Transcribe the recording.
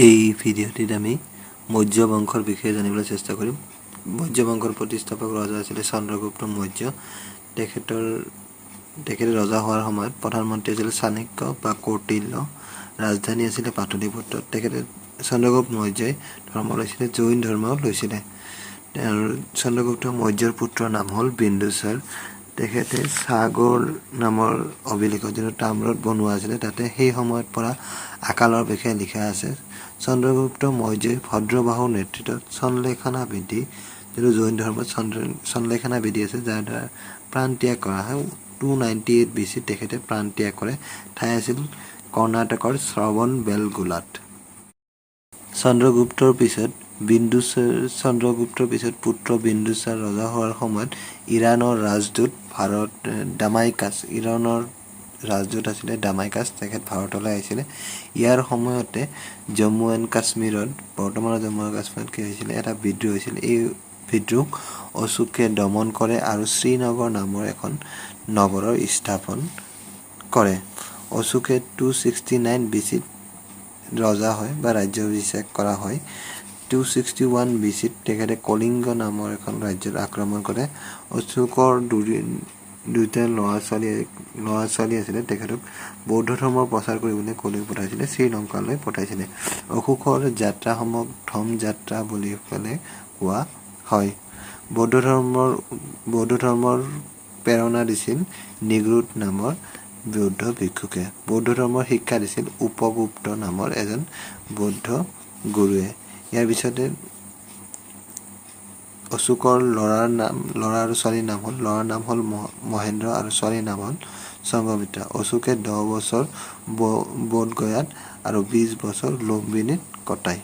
এই ভিডিঅ'টিত আমি মৌৰ্য বংশৰ বিষয়ে জানিবলৈ চেষ্টা কৰিম। মৌৰ্য বংশৰ প্ৰতিষ্ঠাপক ৰজা আছিল চন্দ্ৰগুপ্ত মৌৰ্য। তেখেতে ৰজা হোৱাৰ সময়ত প্ৰধানমন্ত্ৰী আছিল চাণক্য বা কৌটিল্য। ৰাজধানী আছিল পাটলিপুত্ৰ। তেখেতে চন্দ্ৰগুপ্ত মৌৰ্যই ধৰ্ম লৈছিলে, জৈন ধৰ্ম লৈছিলে। চন্দ্ৰগুপ্ত মৌৰ্যৰ পুত্ৰৰ নাম হ'ল বিন্দুসাৰ। তেখেতে সাগৰ নামৰ অভিলেখত যিটো তাম্ৰত বনোৱা আছিলে, তাতে সেই সময়ত পৰা আকালৰ বিষয়ে লিখা আছে। চন্দ্ৰগুপ্ত মৌৰ্যই ভদ্ৰবাহুৰ নেতৃত্বত চন্লেখনা বিধি, যিটো জৈন ধৰ্মত চন্লেখনা বিধি আছে, যাৰ দ্বাৰা প্ৰাণ ত্যাগ কৰা হয়। 298 BC তেখেতে প্ৰাণ ত্যাগ কৰে। ঠাই আছিল কৰ্ণাটকৰ শ্ৰৱণবেলগোলাত। চন্দ্ৰগুপ্তৰ পিছত পুত্ৰ বিন্দুসাৰ ৰজা হোৱাৰ সময়ত ইৰাণৰ ৰাজদূত ইৰাণৰ ৰাজদূত আছিলে ডামাইকাছ। তেখেত ভাৰতলৈ আহিছিলে। ইয়াৰ সময়তে জম্মু এণ্ড কাশ্মীৰত, বৰ্তমানৰ জম্মু আৰু কাশ্মীৰত কি হৈছিলে, এটা বিদ্ৰোহ হৈছিল। এই বিদ্ৰোহ অশোকে দমন কৰে আৰু শ্ৰীনগৰ নামৰ এখন নগৰৰ স্থাপন কৰে। অশোকে 269 BC ৰজা হয় বা ৰাজ্যাভিষেক কৰা হয়। 261 BC তেখেতে কলিংগ নামৰ এখন ৰাজ্যত আক্ৰমণ কৰে। অশোকৰ দুটা ল'ৰা ছোৱালী আছিলে। তেখেতক বৌদ্ধ ধৰ্মৰ প্ৰচাৰ কৰিবলৈ কলৈ পঠাইছিলে? শ্ৰীলংকালৈ পঠাইছিলে। অশোকৰ যাত্ৰাসমূহক ধম যাত্ৰা বুলি কোৱা হয়। বৌদ্ধ ধৰ্মৰ প্ৰেৰণা দিছিল নিগ্ৰোধ নামৰ বৌদ্ধ ভিক্ষুকে। বৌদ্ধ ধৰ্মৰ শিক্ষা দিছিল উপগুপ্ত নামৰ এজন বৌদ্ধ গুৰুৱে। ইয়াৰ পিছতে অশোকৰ ল'ৰা আৰু ছোৱালীৰ নাম হ'ল মহেন্দ্ৰ আৰু ছোৱালীৰ নাম হ'ল সংঘমিত্ৰা। অশোকে 10 বছৰ বোধগয়াত আৰু 20 বছৰ লুম্বিনীত কটায়।